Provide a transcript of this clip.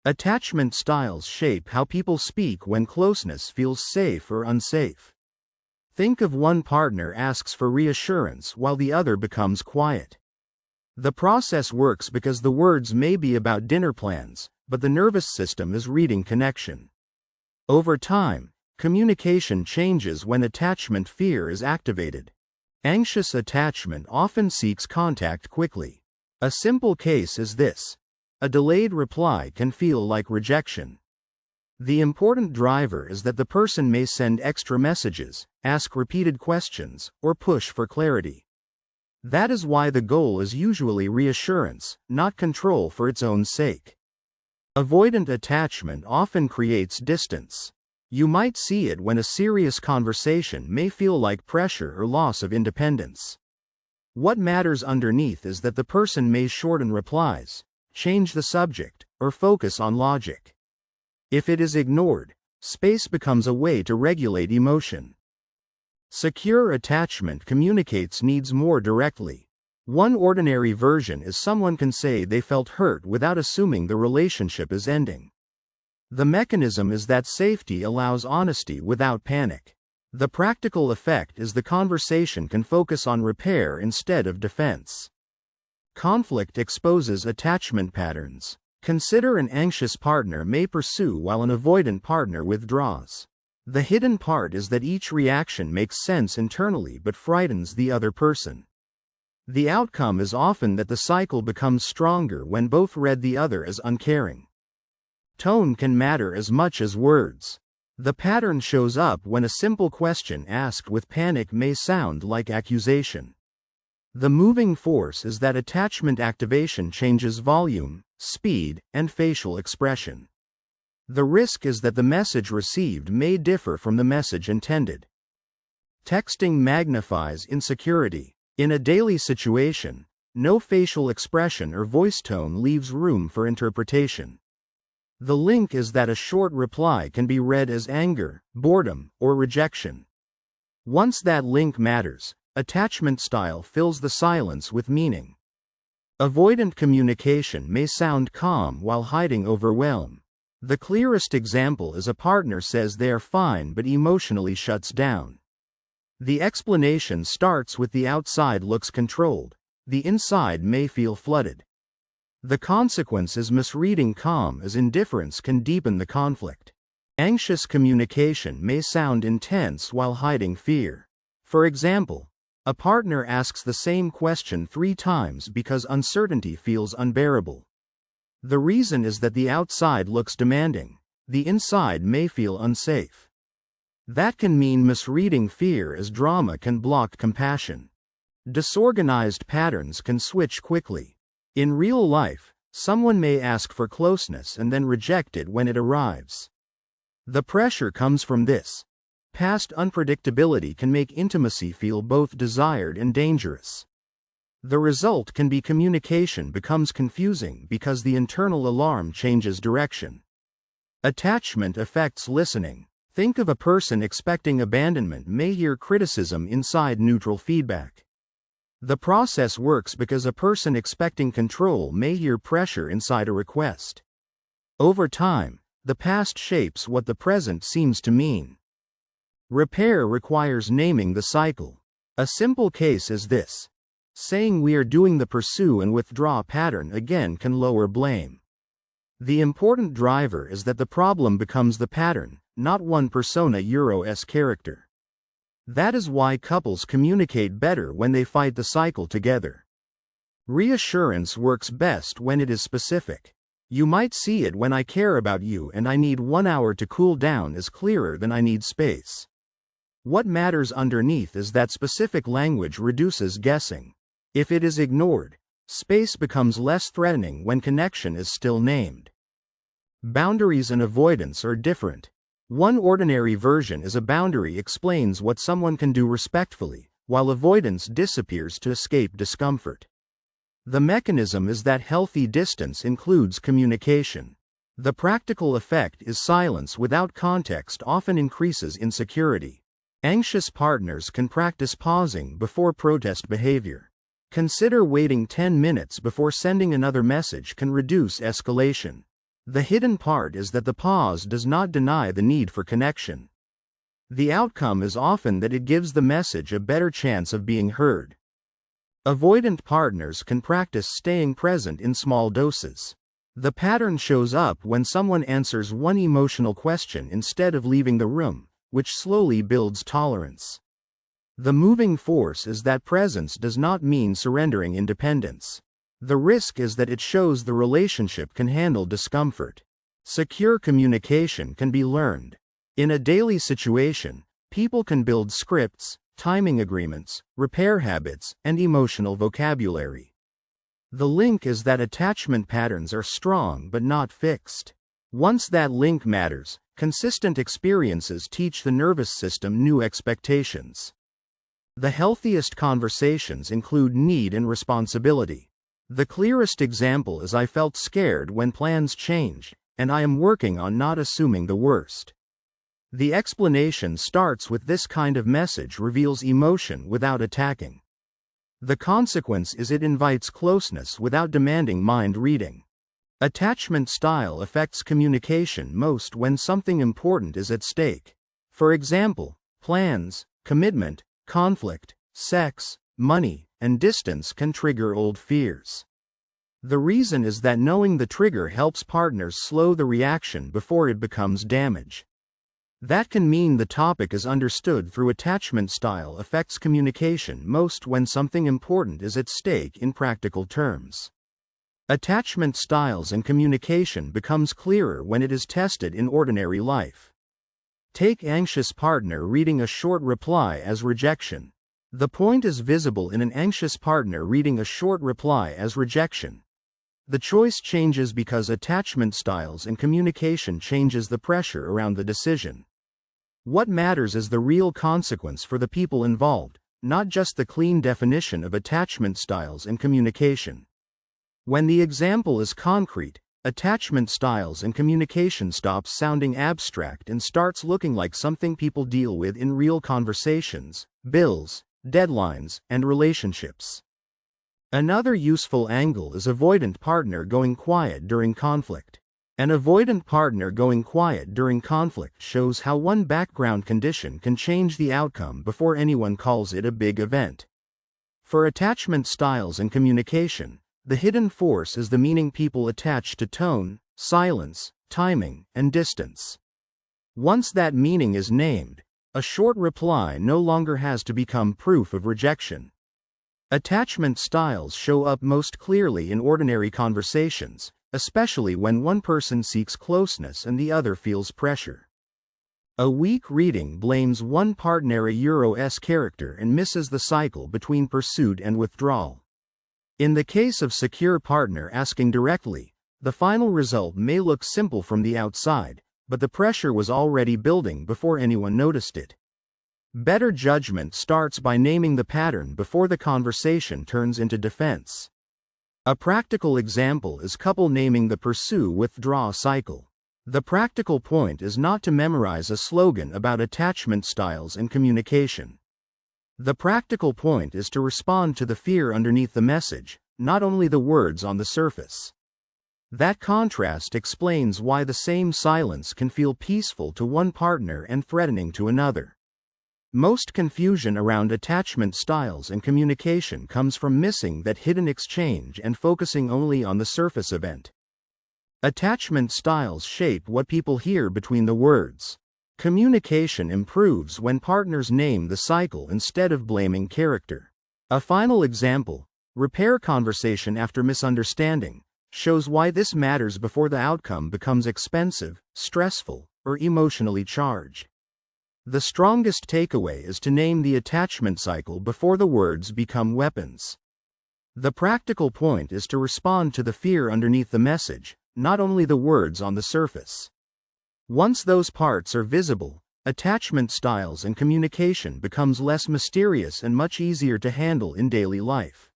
Attachment styles shape how people speak when closeness feels safe or unsafe. Think of one partner asks for reassurance while the other becomes quiet. The process works because the words may be about dinner plans, but the nervous system is reading connection. Over time, communication changes when attachment fear is activated. Anxious attachment often seeks contact quickly. A simple case is this. A delayed reply can feel like rejection. The important driver is that the person may send extra messages, ask repeated questions, or push for clarity. That is why the goal is usually reassurance, not control for its own sake. Avoidant attachment often creates distance. You might see it when a serious conversation may feel like pressure or loss of independence. What matters underneath is that the person may shorten replies, change the subject, or focus on logic. If it is ignored, space becomes a way to regulate emotion. Secure attachment communicates needs more directly. One ordinary version is someone can say they felt hurt without assuming the relationship is ending. The mechanism is that safety allows honesty without panic. The practical effect is the conversation can focus on repair instead of defense. Conflict exposes attachment patterns. Consider an anxious partner may pursue while an avoidant partner withdraws. The hidden part is that each reaction makes sense internally but frightens the other person. The outcome is often that the cycle becomes stronger when both read the other as uncaring. Tone can matter as much as words. The pattern shows up when a simple question asked with panic may sound like accusation. The moving force is that attachment activation changes volume, speed, and facial expression. The risk is that the message received may differ from the message intended. Texting magnifies insecurity. In a daily situation, no facial expression or voice tone leaves room for interpretation. The link is that a short reply can be read as anger, boredom, or rejection. Once that link matters, attachment style fills the silence with meaning. Avoidant communication may sound calm while hiding overwhelm. The clearest example is a partner says they are fine but emotionally shuts down. The explanation starts with the outside looks controlled, the inside may feel flooded. The consequence is misreading calm as indifference can deepen the conflict. Anxious communication may sound intense while hiding fear. For example, a partner asks the same question 3 times because uncertainty feels unbearable. The reason is that the outside looks demanding, the inside may feel unsafe. That can mean misreading fear as drama can block compassion. Disorganized patterns can switch quickly. In real life, someone may ask for closeness and then reject it when it arrives. The pressure comes from this. Past unpredictability can make intimacy feel both desired and dangerous. The result can be communication becomes confusing because the internal alarm changes direction. Attachment affects listening. Think of a person expecting abandonment may hear criticism inside neutral feedback. The process works because a person expecting control may hear pressure inside a request. Over time, the past shapes what the present seems to mean. Repair requires naming the cycle. A simple case is this. Saying we are doing the pursue and withdraw pattern again can lower blame. The important driver is that the problem becomes the pattern, not one persona Euro-esque character. That is why couples communicate better when they fight the cycle together. Reassurance works best when it is specific. You might see it when I care about you and I need 1 hour to cool down is clearer than I need space. What matters underneath is that specific language reduces guessing. If it is ignored, space becomes less threatening when connection is still named. Boundaries and avoidance are different. One ordinary version is a boundary explains what someone can do respectfully, while avoidance disappears to escape discomfort. The mechanism is that healthy distance includes communication. The practical effect is silence without context often increases insecurity. Anxious partners can practice pausing before protest behavior. Consider waiting 10 minutes before sending another message can reduce escalation. The hidden part is that the pause does not deny the need for connection. The outcome is often that it gives the message a better chance of being heard. Avoidant partners can practice staying present in small doses. The pattern shows up when someone answers one emotional question instead of leaving the room, which slowly builds tolerance. The moving force is that presence does not mean surrendering independence. The risk is that it shows the relationship can handle discomfort. Secure communication can be learned. In a daily situation, people can build scripts, timing agreements, repair habits, and emotional vocabulary. The link is that attachment patterns are strong but not fixed. Once that link matters, consistent experiences teach the nervous system new expectations. The healthiest conversations include need and responsibility. The clearest example is I felt scared when plans changed, and I am working on not assuming the worst. The explanation starts with this kind of message reveals emotion without attacking. The consequence is it invites closeness without demanding mind reading. Attachment style affects communication most when something important is at stake. For example, plans, commitment, conflict, sex, money, and distance can trigger old fears. The reason is that knowing the trigger helps partners slow the reaction before it becomes damage. That can mean the topic is understood through attachment style affects communication most when something important is at stake in practical terms. Attachment styles and communication becomes clearer when it is tested in ordinary life. Take anxious partner reading a short reply as rejection. The point is visible in an anxious partner reading a short reply as rejection. The choice changes because attachment styles and communication changes the pressure around the decision. What matters is the real consequence for the people involved, not just the clean definition of attachment styles and communication. When the example is concrete, attachment styles and communication stops sounding abstract and starts looking like something people deal with in real conversations, bills, deadlines, and relationships. Another useful angle is avoidant partner going quiet during conflict. An avoidant partner going quiet during conflict shows how one background condition can change the outcome before anyone calls it a big event. For attachment styles and communication, the hidden force is the meaning people attach to tone, silence, timing, and distance. Once that meaning is named, a short reply no longer has to become proof of rejection. Attachment styles show up most clearly in ordinary conversations, especially when one person seeks closeness and the other feels pressure. A weak reading blames one partner a Euro-esque character and misses the cycle between pursuit and withdrawal. In the case of secure partner asking directly, the final result may look simple from the outside, but the pressure was already building before anyone noticed it. Better judgment starts by naming the pattern before the conversation turns into defense. A practical example is couple naming the pursue-withdraw cycle. The practical point is not to memorize a slogan about attachment styles and communication. The practical point is to respond to the fear underneath the message, not only the words on the surface. That contrast explains why the same silence can feel peaceful to one partner and threatening to another. Most confusion around attachment styles and communication comes from missing that hidden exchange and focusing only on the surface event. Attachment styles shape what people hear between the words. Communication improves when partners name the cycle instead of blaming character. A final example, repair conversation after misunderstanding, shows why this matters before the outcome becomes expensive, stressful, or emotionally charged. The strongest takeaway is to name the attachment cycle before the words become weapons. The practical point is to respond to the fear underneath the message, not only the words on the surface. Once those parts are visible, attachment styles and communication becomes less mysterious and much easier to handle in daily life.